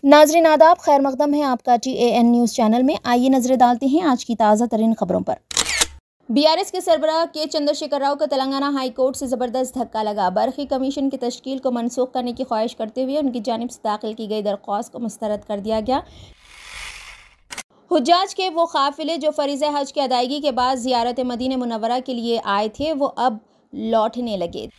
नाजरीन आदाब, खैर मकदम है आपका TAN न्यूज़ चैनल में। आइए नजरें डालते हैं आज की ताज़ा तरीन खबरों पर। BRS के सरबराह के चंद्रशेखर राव को तेलंगाना हाई कोर्ट से ज़बरदस्त धक्का लगा। बरक़ी कमीशन की तश्कील को मनसूख करने की ख्वाहिश करते हुए उनकी जानिब से दाखिल की गई दरख्वास्त को मुस्तरद कर दिया गया। हुज्जाज के वो काफिले जो फरीज़े हज की अदायगी के बाद ज़ियारत मदीना मुनव्वरा के लिए आए थे, वो अब लौटने लगे।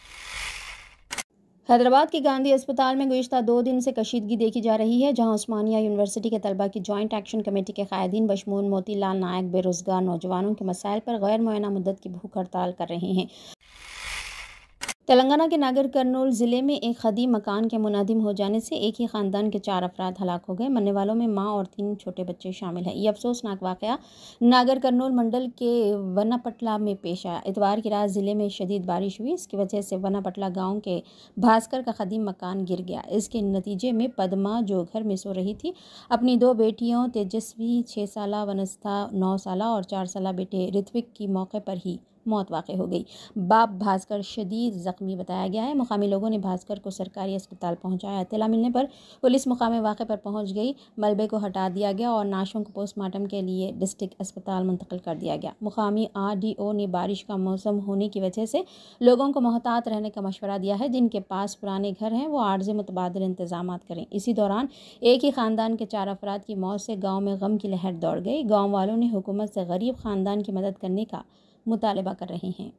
हैदराबाद के गांधी अस्पताल में गुज़िश्ता 2 दिन से कशीदगी देखी जा रही है, जहां उस्मानिया यूनिवर्सिटी के तलबा की जॉइंट एक्शन कमेटी के कायदीन बशमूल मोती लाल नायक बेरोज़गार नौजवानों के मसाइल पर गैर मुअय्यना मुद्दत की भूख हड़ताल कर रहे हैं। तेलंगाना के नागर कर्नूल ज़िले में एक खदीम मकान के मुनादिम हो जाने से एक ही ख़ानदान के 4 अफराद हलाक हो गए। मरने वालों में मां और 3 छोटे बच्चे शामिल हैं। ये अफसोसनाक वाक़या नागर कर्नूल मंडल के वनापटला में पेश आया। इतवार की रात ज़िले में शदीद बारिश हुई। इसकी वजह से वनापटला गांव के भास्कर का खदीम मकान गिर गया। इसके नतीजे में पद्मा, जो घर में सो रही थी, अपनी 2 बेटियों तेजस्वी 6 साला, वनस्था 9 साला और 4 साला बेटे ऋत्विक की मौके पर ही मौत वाक़ हो गई। बाप भास्कर शदीद ज़ख्मी बताया गया है। मुकामी लोगों ने भास्कर को सरकारी अस्पताल पहुंचाया। इत्तला मिलने पर पुलिस मुकामी वाक़े पर पहुंच गई। मलबे को हटा दिया गया और नाशों को पोस्टमार्टम के लिए डिस्ट्रिक्ट अस्पताल मुंतकिल कर दिया गया। मुकामी RDO ने बारिश का मौसम होने की वजह से लोगों को मोहतात रहने का मशवरा दिया है। जिनके पास पुराने घर हैं वो आर्ज़ी मुतबादिल इंतजाम करें। इसी दौरान एक ही ख़ानदान के 4 अफराद की मौत से गाँव में गम की लहर दौड़ गई। गाँव वालों ने हुकूमत से गरीब ख़ानदान की मदद करने का मुतालबा कर रहे हैं।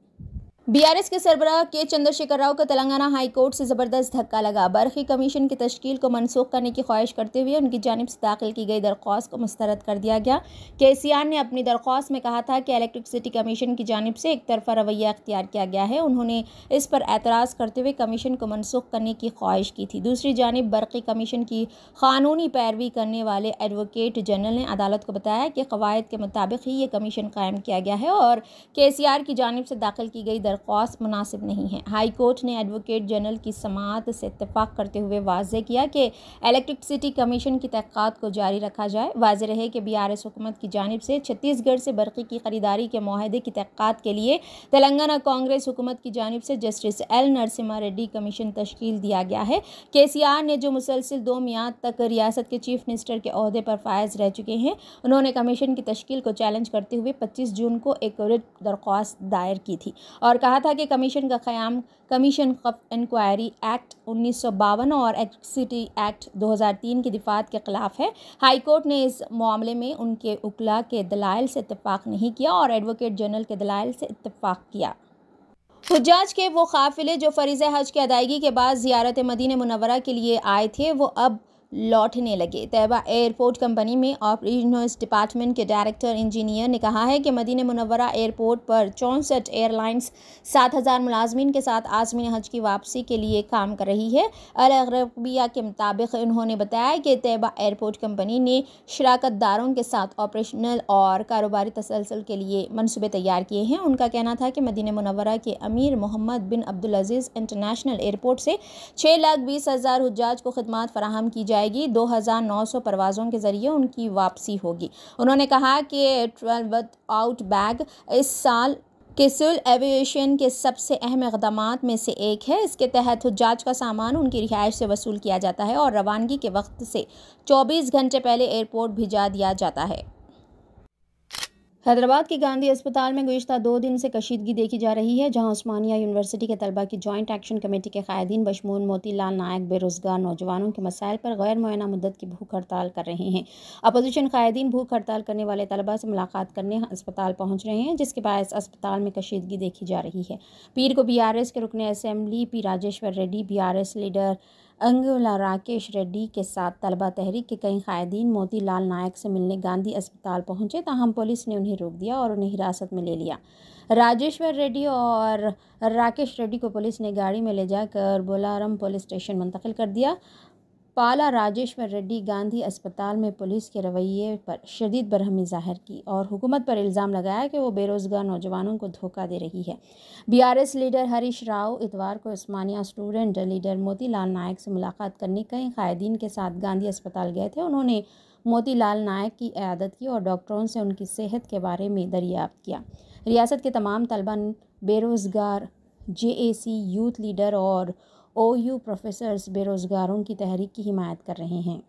BRS के सरबराह के चंद्रशेखर राव को तेलंगाना हाई कोर्ट से ज़बरदस्त धक्का लगा। बरक़ी कमीशन की तश्कील को मनसूख करने की ख्वाहिश करते हुए उनकी जानिब से दाखिल की गई दरख्वास्त को मुस्तरद कर दिया गया। KCR ने अपनी दरख्वास्त में कहा था कि इलेक्ट्रिसिटी कमीशन की जानिब से एक तरफा रवैया अख्तियार किया गया है। उन्होंने इस पर एतराज़ करते हुए कमीशन को मनसूख करने की ख्वाहिश की थी। दूसरी जानिब बरक़ी कमीशन की क़ानूनी पैरवी करने वाले एडवोकेट जनरल ने अदालत को बताया कि क़वायद के मुताबिक ही ये कमीशन कायम किया गया है और KCR की जानिब से दाखिल की गई दरख्वास्त मुनासिब नहीं है। हाई कोर्ट ने एडवोकेट जनरल की समाअत से इत्तफाक करते हुए वाज़ेह किया कि इलेक्ट्रिसिटी कमीशन की तहक़ीक़ात को जारी रखा जाए। वाज़ेह रहे कि BRS हुकूमत की जानिब से छत्तीसगढ़ से बरक़ी की ख़रीदारी के मुआहदे की तहक़ीक़ात के लिए तेलंगाना कांग्रेस हुकूमत की जानिब से justice L Narasimha Reddy commission तश्कील दिया गया है। KCR ने जो मुसलसिल 2 मियाद तक रियासत के चीफ मिनिस्टर के ओहदे पर फायज रह चुके हैं, उन्होंने कमीशन की तश्कील को चैलेंज करते हुए 25 जून को एक रिट दरख्वास्त दायर की थी और कहा था कि कमीशन का क़याम कमीशन ऑफ इंक्वायरी एक्ट 1952 और इलेक्ट्रिसिटी एक्ट 2003 की दिफात के ख़िलाफ़ है। हाई कोर्ट ने इस मामले में उनके उकला के दलाइल से इत्तफाक नहीं किया और एडवोकेट जनरल के दलाइल से इत्तफाक किया। हुज्जाज के वो काफिले जो फरीज़े हज की अदायगी के बाद ज़ियारत मदीना मुनव्वरा के लिए आए थे, वो अब लौटने लगे। तैयबा एयरपोर्ट कंपनी में ऑपरेशंस डिपार्टमेंट के डायरेक्टर इंजीनियर ने कहा है कि मदीना मुनव्वरा एयरपोर्ट पर 64 एयरलाइंस 7000 मुलाजमीन के साथ आज़मीन हज की वापसी के लिए काम कर रही है। अल अरबिया के मुताबिक उन्होंने बताया कि तैयबा एयरपोर्ट कंपनी ने शराकतदारों के साथ ऑपरेशनल और कारोबारी तसलसल के लिए मनसूबे तैयार किए हैं। उनका कहना था कि मदीना मुनव्वरा के अमीर मोहम्मद बिन अब्दुल अजीज़ इंटरनेशनल एयरपोर्ट से 6,20,000 हुज्जाज को खिदमात फराहम की जाएगी। 2,900 परवाज़ों के ज़रिए उनकी वापसी होगी। उन्होंने कहा कि 12 आउट बैग इस साल के सिविल एविएशन के सबसे अहम इक़दामात में से एक है। इसके तहत हुज्जाज का सामान उनकी रिहाइश से वसूल किया जाता है और रवानगी के वक्त से 24 घंटे पहले एयरपोर्ट भिजा दिया जाता है। हैदराबाद के गांधी अस्पताल में गुज़िश्ता 2 दिन से कशीदगी देखी जा रही है, जहां उस्मानिया यूनिवर्सिटी के तलबा की जॉइंट एक्शन कमेटी के कायदीन बशमूल मोती लाल नायक बेरोज़गार नौजवानों के मसाइल पर गैर मुअय्यना मुद्दत की भूख हड़ताल कर रहे हैं। अपोजिशन कायदीन भूख हड़ताल करने वाले तलबा से मुलाकात करने अस्पताल पहुँच रहे हैं, जिसके बायस अस्पताल में कशीदगी देखी जा रही है। पीर को BRS के रुकने assembly P Rajeshwar Reddy, BRS leader Angula Rakesh Reddy के साथ तलबा तहरीक के कई कायदीन मोती लाल नायक से मिलने गांधी अस्पताल पहुंचे, ताहम पुलिस ने उन्हें रोक दिया और उन्हें हिरासत में ले लिया। राजेश्वर रेड्डी और राकेश रेड्डी को पुलिस ने गाड़ी में ले जाकर बोलारम पुलिस स्टेशन मुंतकिल कर दिया। पाला राजेश्वर रेड्डी गांधी अस्पताल में पुलिस के रवैये पर शदीद बरहमी ज़ाहिर की और हुकूमत पर इल्ज़ाम लगाया कि वो बेरोज़गार नौजवानों को धोखा दे रही है। BRS लीडर हरीश राव इतवार को उस्मानिया स्टूडेंट लीडर मोती लाल नायक से मुलाकात करने कई कायदीन के साथ गांधी अस्पताल गए थे। उन्होंने मोती लाल नायक की इयादत की और डॉक्टरों से उनकी सेहत के बारे में दरियाफ्त किया। रियासत के तमाम तलबा बेरोज़गार JAC यूथ लीडर और OU प्रोफेसर्स बेरोज़गारों की तहरीक की हिमायत कर रहे हैं।